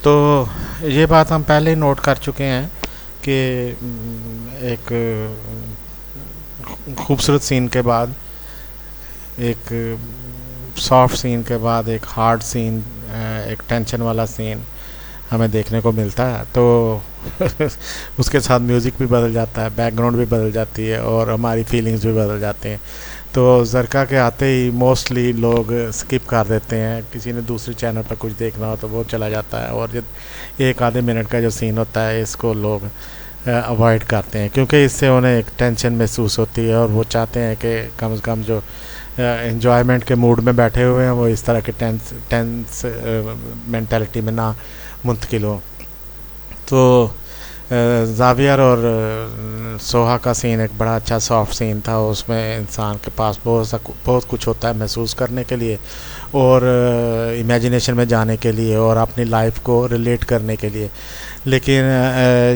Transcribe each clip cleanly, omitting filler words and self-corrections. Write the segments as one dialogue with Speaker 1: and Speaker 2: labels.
Speaker 1: تو یہ بات ہم پہلے ہی نوٹ کر چکے ہیں کہ ایک خوبصورت سین کے بعد ایک سافٹ سین کے بعد ایک ہارڈ سین، ایک ٹینشن والا سین ہمیں دیکھنے کو ملتا ہے. تو اس کے ساتھ میوزک بھی بدل جاتا ہے، بیک گراؤنڈ بھی بدل جاتی ہے اور ہماری فیلنگز بھی بدل جاتے ہیں. تو زرکا کے آتے ہی موسٹلی لوگ سکپ کر دیتے ہیں. کسی نے دوسرے چینل پر کچھ دیکھنا ہو تو وہ چلا جاتا ہے، اور ایک آدھے منٹ کا جو سین ہوتا ہے اس کو لوگ اوائڈ کرتے ہیں، کیونکہ اس سے انہیں ایک ٹینشن محسوس ہوتی ہے اور وہ چاہتے ہیں کہ کم از کم جو انجوائمنٹ کے موڈ میں بیٹھے ہوئے ہیں وہ اس طرح کے ٹینس مینٹلٹی میں نہ منتقل ہو. تو زاویئر اور سوہا کا سین ایک بڑا اچھا سافٹ سین تھا. اس میں انسان کے پاس بہت کچھ ہوتا ہے محسوس کرنے کے لیے اور امیجنیشن میں جانے کے لیے اور اپنی لائف کو ریلیٹ کرنے کے لیے، لیکن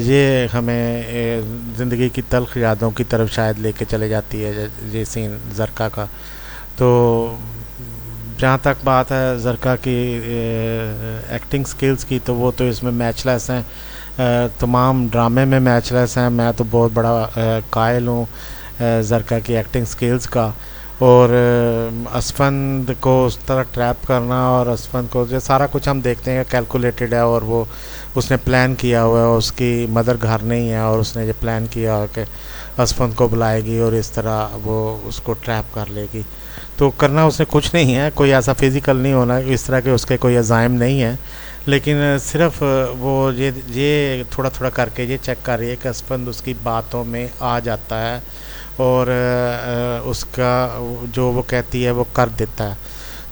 Speaker 1: یہ ہمیں زندگی کی تلخ یادوں کی طرف شاید لے کے چلے جاتی ہے یہ سین زرکا کا. تو جہاں تک بات ہے زرکا کی ایکٹنگ سکلز کی، تو وہ تو اس میں میچ لیس ہیں، تمام ڈرامے میں میچ لیس ہیں. میں تو بہت بڑا قائل ہوں زرکا کی ایکٹنگ سکلز کا. اور اسفند کو اس طرح ٹریپ کرنا، اور اسفند کو جو سارا کچھ ہم دیکھتے ہیں کیلکولیٹڈ ہے، اور وہ اس نے پلان کیا ہوا ہے. اس کی مدر گھر نہیں ہے اور اس نے یہ پلان کیا ہوا کہ اسفند کو بلائے گی اور اس طرح وہ اس کو ٹریپ کر لے گی. تو کرنا اس نے کچھ نہیں ہے، کوئی ایسا فزیکل نہیں ہونا اس طرح کے اس کے کوئی عزائم نہیں ہیں، لیکن صرف وہ یہ تھوڑا تھوڑا کر کے یہ چیک کر رہی ہے کہ اسفند اس کی باتوں میں آ جاتا ہے اور اس کا جو وہ کہتی ہے وہ کر دیتا ہے.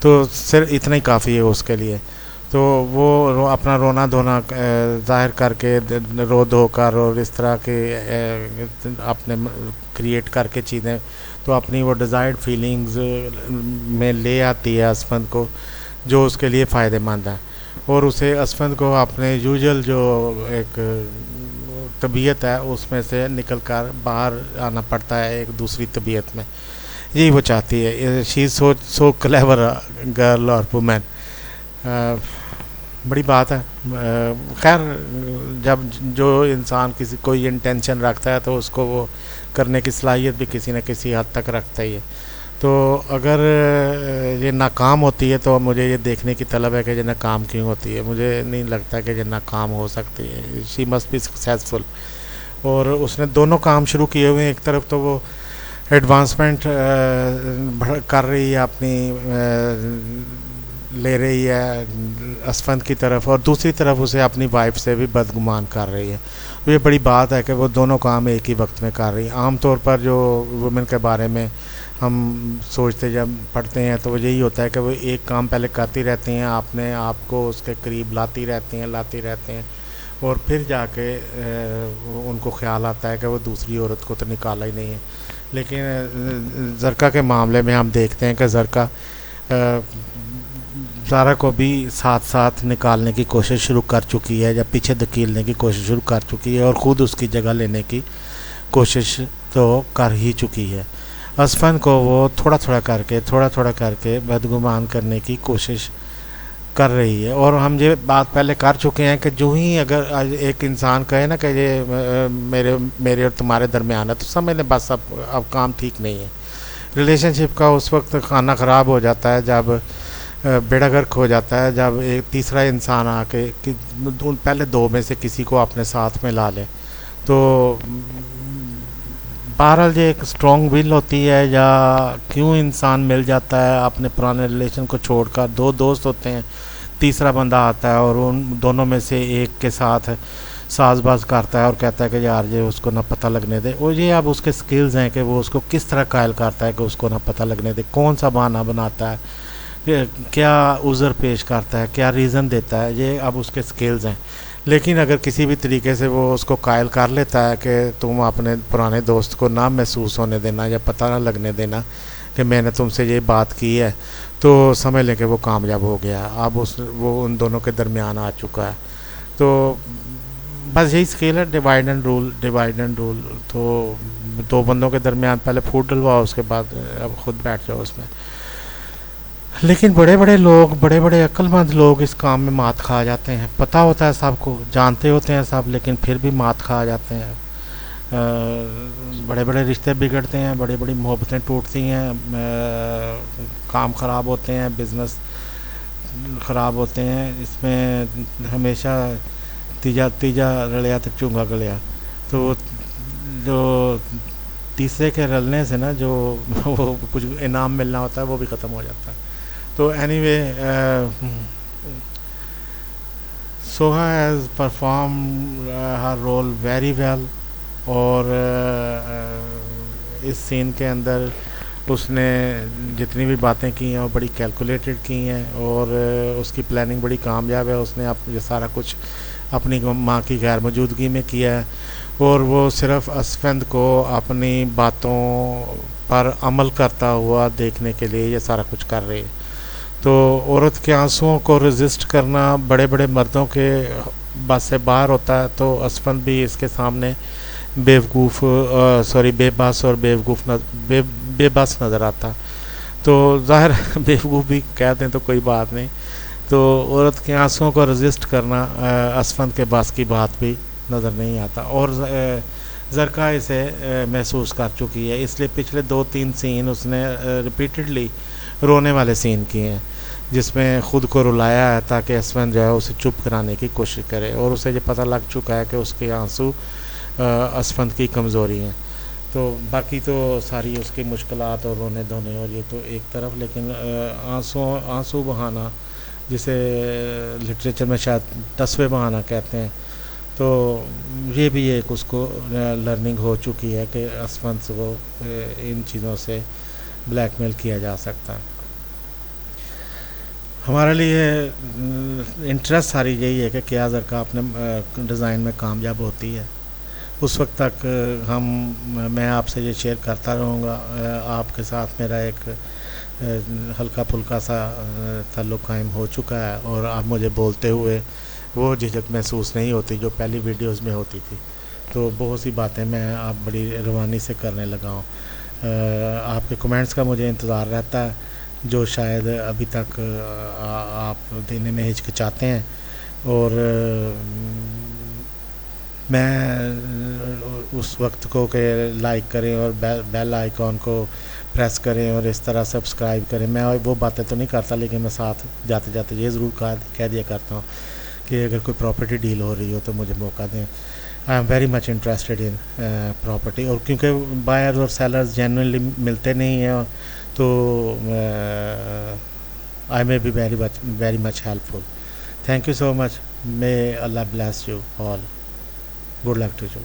Speaker 1: تو صرف اتنا ہی کافی ہے اس کے لیے. تو وہ اپنا رونا دھونا ظاہر کر کے رو دھو کر اور اس طرح کے اپنے کریٹ کر کے چیزیں تو اپنی وہ ڈیزائرڈ فیلنگز میں لے آتی ہے اسفند کو، جو اس کے لیے فائدہ مند ہے. اور اسے اسفند کو اپنے یوزول جو ایک طبیعت ہے اس میں سے نکل کر باہر آنا پڑتا ہے ایک دوسری طبیعت میں. یہی وہ چاہتی ہے. شی از سو کلیور گرل اور وومین. بڑی بات ہے. خیر، جب جو انسان کوئی انٹینشن رکھتا ہے تو اس کو وہ کرنے کی صلاحیت بھی کسی نہ کسی حد تک رکھتا ہی ہے. تو اگر یہ ناکام ہوتی ہے تو مجھے یہ دیکھنے کی طلب ہے کہ یہ ناکام کیوں ہوتی ہے. مجھے نہیں لگتا کہ یہ ناکام ہو سکتی ہے. She must be successful. اور اس نے دونوں کام شروع کیے ہوئے ہیں. ایک طرف تو وہ ایڈوانسمنٹ کر رہی ہے اپنی، لے رہی ہے اسفند کی طرف، اور دوسری طرف اسے اپنی وائف سے بھی بدگمان کر رہی ہے. یہ بڑی بات ہے کہ وہ دونوں کام ایک ہی وقت میں کر رہی ہیں. عام طور پر جو وومن کے بارے میں ہم سوچتے جب پڑھتے ہیں تو وہ یہی ہوتا ہے کہ وہ ایک کام پہلے کرتی رہتی ہیں، اپنے آپ کو اس کے قریب لاتی رہتے ہیں اور پھر جا کے ان کو خیال آتا ہے کہ وہ دوسری عورت کو تو نکالا ہی نہیں ہے. لیکن زرکا کے معاملے میں ہم دیکھتے ہیں کہ زرکا زارا کو بھی ساتھ ساتھ نکالنے کی کوشش شروع کر چکی ہے، یا پیچھے دھکیلنے کی کوشش شروع کر چکی ہے، اور خود اس کی جگہ لینے کی کوشش تو کر ہی چکی ہے. اسفند کو وہ تھوڑا تھوڑا کر کے بدگمان کرنے کی کوشش کر رہی ہے. اور ہم یہ بات پہلے کر چکے ہیں کہ جو ہی اگر ایک انسان کہے نا کہ یہ میرے اور تمہارے درمیان ہے تو سمجھ لیں بس اب کام ٹھیک نہیں ہے. ریلیشن شپ کا اس وقت کھانا خراب ہو جاتا ہے جب بیڑا گرک ہو جاتا ہے، جب ایک تیسرا انسان آ کے پہلے دو میں سے کسی کو اپنے ساتھ میں لا لے. تو بہرحال یہ ایک اسٹرانگ ول ہوتی ہے، یا کیوں انسان مل جاتا ہے اپنے پرانے ریلیشن کو چھوڑ کر. دو دوست ہوتے ہیں، تیسرا بندہ آتا ہے اور ان دونوں میں سے ایک کے ساتھ ساز باز کرتا ہے اور کہتا ہے کہ یار یہ اس کو نہ پتہ لگنے دے. اور یہ اب اس کے سکلز ہیں کہ وہ اس کو کس طرح قائل کرتا ہے کہ اس کو نہ پتہ لگنے دے، کون سا بہانہ بناتا ہے، کیا عذر پیش کرتا ہے، کیا ریزن دیتا ہے. یہ اب اس کے سکلز ہیں. لیکن اگر کسی بھی طریقے سے وہ اس کو قائل کر لیتا ہے کہ تم اپنے پرانے دوست کو نہ محسوس ہونے دینا یا پتہ نہ لگنے دینا کہ میں نے تم سے یہ بات کی ہے، تو سمجھ لیں کہ وہ کامیاب ہو گیا. اب وہ ان دونوں کے درمیان آ چکا ہے. تو بس یہی اسکیل ہے، ڈیوائڈ اینڈ رول. تو دو بندوں کے درمیان پہلے پھوٹ ڈلواؤ، اس کے بعد اب خود بیٹھ جاؤ اس میں. لیکن بڑے بڑے لوگ، بڑے بڑے عقل مند لوگ اس کام میں مات کھا جاتے ہیں، پتہ ہوتا ہے سب کو، جانتے ہوتے ہیں سب، لیکن پھر بھی مات کھا جاتے ہیں۔ بڑے بڑے رشتے بگڑتے ہیں، بڑی بڑی محبتیں ٹوٹتی ہیں، کام خراب ہوتے ہیں، بزنس خراب ہوتے ہیں، اس میں ہمیشہ تیجا تیجا رلیا تو چونگا گلیا۔ تو جو تیسرے کے رلنے سے نا جو وہ کچھ انعام ملنا ہوتا ہے وہ بھی ختم ہو جاتا ہے۔ تو anyway Soha has perform her role very well, اور اس سین کے اندر اس نے جتنی بھی باتیں کی ہیں وہ بڑی کیلکولیٹڈ کی ہیں، اور اس کی پلاننگ بڑی کامیاب ہے۔ اس نے یہ سارا کچھ اپنی ماں کی غیر موجودگی میں کیا ہے، اور وہ صرف اسفند کو اپنی باتوں پر عمل کرتا ہوا دیکھنے کے لیے یہ سارا کچھ کر رہی ہے۔ تو عورت کے آنسوؤں کو ریزسٹ کرنا بڑے بڑے مردوں کے بس سے باہر ہوتا ہے، تو اسفند بھی اس کے سامنے بیوقوف بے بس اور بے بس نظر آتا۔ تو ظاہر بیوقوف بھی کہہ دیں تو کوئی بات نہیں، تو عورت کے آنسوؤں کو ریزسٹ کرنا اسفند کے بس کی بات بھی نظر نہیں آتا، اور زرکا اسے محسوس کر چکی ہے، اس لیے پچھلے 2-3 سین اس نے ریپیٹڈلی رونے والے سین کیے ہیں، جس میں خود کو رلایا ہے تاکہ اسفند جو ہے اسے چپ کرانے کی کوشش کرے، اور اسے یہ پتہ لگ چکا ہے کہ اس کے آنسو اسفند کی کمزوری ہیں۔ تو باقی تو ساری اس کی مشکلات اور رونے دھونے اور یہ تو ایک طرف، لیکن آنسو بہانا جسے لٹریچر میں شاید تصوے بہانا کہتے ہیں، تو یہ بھی ایک اس کو لرننگ ہو چکی ہے کہ اسفند کو ان چیزوں سے بلیک میل کیا جا سکتا ہے۔ ہمارے لیے انٹرسٹ ساری یہی ہے کہ کیا زرکا اپنے ڈیزائن میں کامیاب ہوتی ہے۔ اس وقت تک میں آپ سے یہ شیئر کرتا رہوں گا، آپ کے ساتھ میرا ایک ہلکا پھلکا سا تعلق قائم ہو چکا ہے، اور آپ مجھے بولتے ہوئے وہ جھجک محسوس نہیں ہوتی جو پہلی ویڈیوز میں ہوتی تھی۔ تو بہت سی باتیں میں آپ بڑی روانی سے کرنے لگا ہوں۔ آپ کے کمنٹس کا مجھے انتظار رہتا ہے، جو شاید ابھی تک آپ دینے میں ہچکچاتے ہیں، اور میں اس وقت کو کہ لائک کریں اور بیل آئیکن کو پریس کریں اور اس طرح سبسکرائب کریں، میں وہ باتیں تو نہیں کرتا، لیکن میں ساتھ جاتے جاتے یہ ضرور کہہ دیا کرتا ہوں کہ اگر کوئی پراپرٹی ڈیل ہو رہی ہو تو مجھے موقع دیں۔ I am very much interested in property, اور کیونکہ بائرز اور سیلرز جینوئنلی ملتے نہیں ہیں، تو I may be very much helpful. Thank you so much, may Allah bless you all, good luck to you.